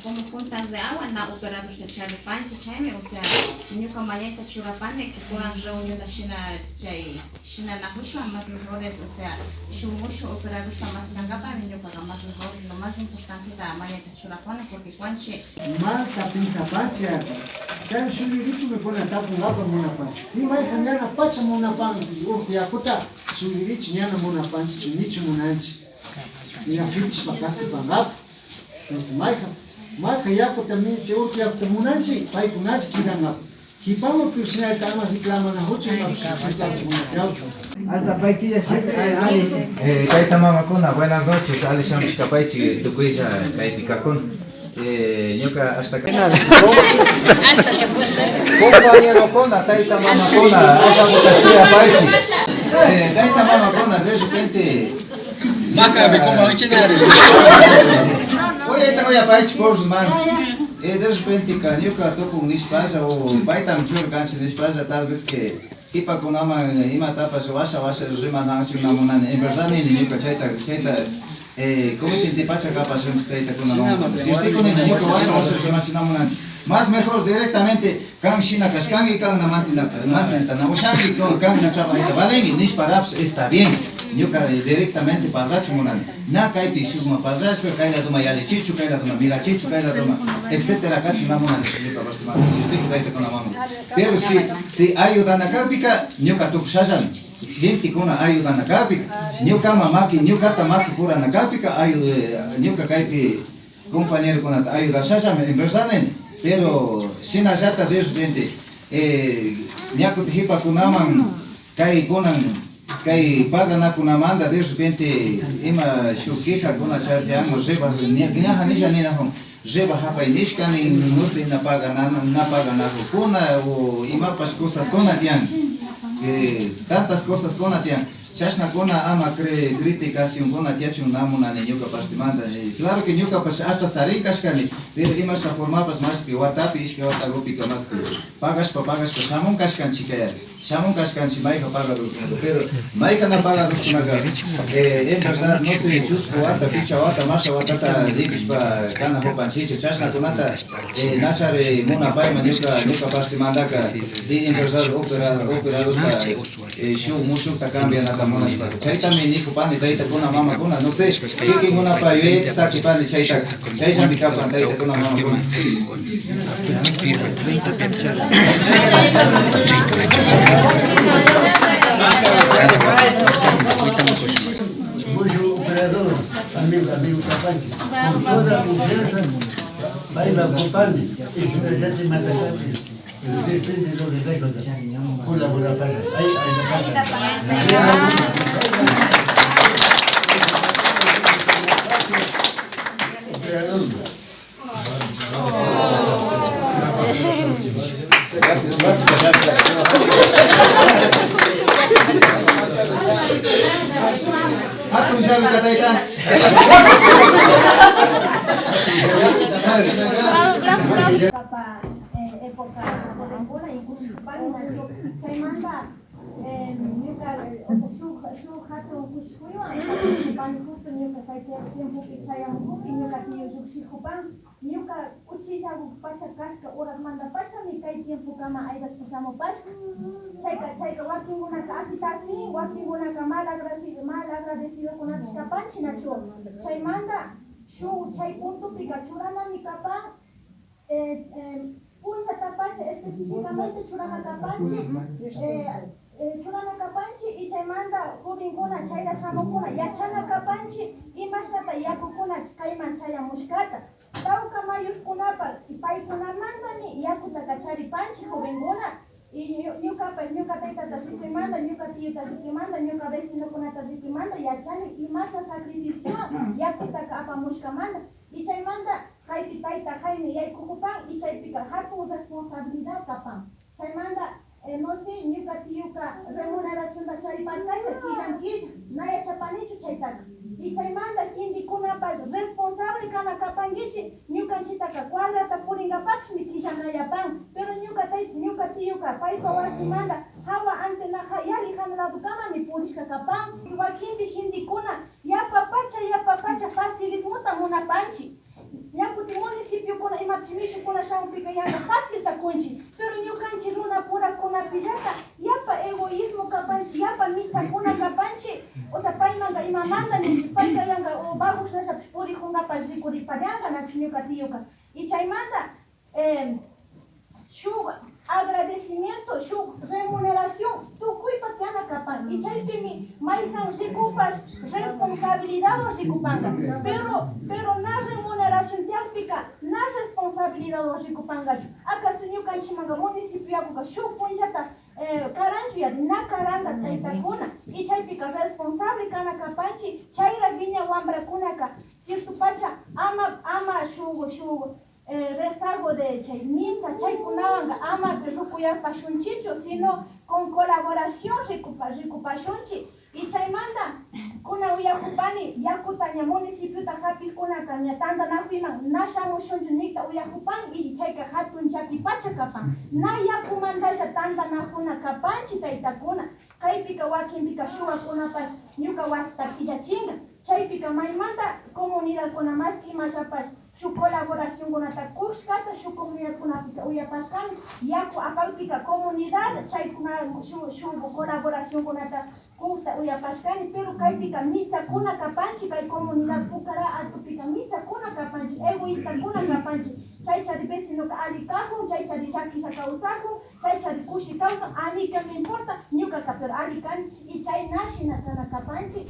como puntas de agua na operado esta chave pancha chame, o sea, ñuka mañana churapane que puedan reunión la China na hushma más mejores, o sea, shumusho operado esta más gangapa ñuka más mejores, lo más importante la mañana churapane porque cuanche Marta pinta pancha, chay shulirichu me pone tapu ngapa mona pancha. Si mai kanyana pacha mona pancha, yakuta shulirichu nyana mona pancha, chunichu monanchi. Mira fichis pakati pangap. Entonces maika yakuta mi cheuki yakuta monanchi, pai kunachi kidangap. Hipamo kusina kama ziklama na huchu na kusita monatiauto. Hasta paichilla Alice. Kaita mama kuna, buenas noches. Alice Mishkapaichi, tukuisha kaipikakun. Ñuka hasta acá. Compañero Kona, Taita Mama Kona, Paichi. Taita Mama Kona, de repente. Macabe como originario. Oye, te voy a Paichi por man. De repente, Ñuka toco un nispaza o Baita Mchur cancha nispaza, tal vez que. Tipa con ama ima tapa se washa rima nanchu namunan. En verdad ni Ñuka chaita. ¿Cómo se te pasa acá si usted con la mano? Si usted con el niño que va a hacer más mejor directamente can China cascan y can mantina na ushangi con can na chapa vale ni para está bien. Yo directamente para la chumunan. Na kai pisuma para la pero kai la toma ya le chichu kai la toma mira chichu kai la toma etcétera cachu namunan si usted con la mano. Pero si ayudan a capica, yo ka tu shajan. Gente kuna ayuda na kapika, nyuka mamaki, nyuka tamaki pura na kapika, nyuka kaipi compañero kuna ayuda sasa me inversanen, pero sina jata de repente, nyaku hipa kunaman kai kunan kai paga na kunamanda de repente ima shukika kuna charteango reba nyaha nisha nina hom. Jeba hapa inishka ni nusi na paga na kuna o ima pas cosas con atian. Tantas cosas con atian. Chashna kona ama criticación con atiachun namuna ni ñuka pastimanda. Claro que ñuka pas hasta sarinkashkani, pero ima sa formapas más que watapi ishke watagopika más que pagas pa shamun kashkan chikaya. Shamun kashkan chimaika paga pero maika na paga rukunaga. En verdad no se chusco wata picha wata masha watata dikishpa kana hopan chiche chashna kunata nachare muna paima ñuka pastimandaka. Si en verdad operado show mucho ta cambia nada mona chaita mi niku pani taita kuna mama kuna no sé que una pa yo saki pani chaita mi capa taita kuna mama kuna Mucho operador, amigo Capanchi, con toda confianza, baila acompañe, es una gente matacable. Depende de lo que hay con la buena pasa. Ahí la pasa. Época contemporánea, incluso España, se manda su jato kushkuiwa, pan justo ñuka kay tiempo que chayamukuk y ñuka tiyo suksikupan, ñuka uchilla pacha kashka horas manda pacha mi kay tiempo kama aydas pasamo pacha, chayka wakingunaka akitaki, wakingunaka mal agradecido kunatas kapan chinachu, chay manda chay punto pika churana mi kapan punta tapache específicamente churana kapanchi y se manda jovenkuna chayra shamukuna yachana kapanchi y mashata yakukuna kayman chaya mushkata tawka mayushkunapas y paykunamantami yakuta kacharipanchi jovenkuna y ñuka taytata rikimanda ñuka tiyuta rikimanda ñuka vecinokunata rikimanda yachani y masa sacrificio yakutaka apamushkamanta y chaymanta kaypi tayta kaymi yaykukupan y chaypika hatun responsabilidad kapan chaymanta no sé ñuka tiyuka remuneración ta charipantacha killan naya chapanichu chaytaka y chaymanta kinchikunapas responsable kana kapankichi ñukanchitaka cuadrata purinkapaksmi killanllapan pero ñuka tiyuka paypa wasimanta hawa antena yali hanradukamami purishka kapan wakinpi hintikuna yapapacha facilismuta munapanchi ñakuti municipio mishi kuna shampika yanga fácil takunchi, pero ñukanchi runa pura kuna pillata, yapa egoísmo kapanchi, yapa mitza kuna kapanchi, o sea, paimanga imamanda ni paika yanga o babuk nasha puri hunga pajikuri parianga na chunyuka tiyuka. Y chaymanta, shug agradecimiento, shug remuneración, tu cuipa tiana kapan. Y chaypimi maisan rikupas responsabilidad o rikupanga. Pero na remuneración tialpika, na responsabilidad o rikupanga. Acá suñukanchimanga municipio akuka shug punchata karanchu ya na karanga taitakuna. Y chaypika responsable kana kapanchi, chayra viña wambra kunaka. Cierto pacha ama shug rezago de chay minsa chay kunawanga ama rukuyarpa shunchichu, sino con colaboración rikupashunchi. Y chaymanta kuna uyakupani yakutaña municipio ta hapi kunaka ña tanta nahuiman na shamushunchu nikta uyakupan y chayka hatun chapi pacha kapan na yakumantalla tanta nahuna kapanchi taytakuna kaypika wakinpika shuwakunapash ñuka wasita illachinga chaypika maymanta comunidad kunamas imashapash su colaboración con esta kushkata, su comunidad con la uyapascan, yaku apalpika comunidad, chay su colaboración con esta kusta uyapascan, pero kaypika mitza kuna kapanchi, kay comunidad pukara atupika mitza kuna kapanchi, egoísta kuna kapanchi, chay chari vecino ka alikahu, chay chari shaki shakausahu, chay chari kushi causa, a mí que me importa, ñuka ka pero alikan, y chay nashi na kana kapanchi.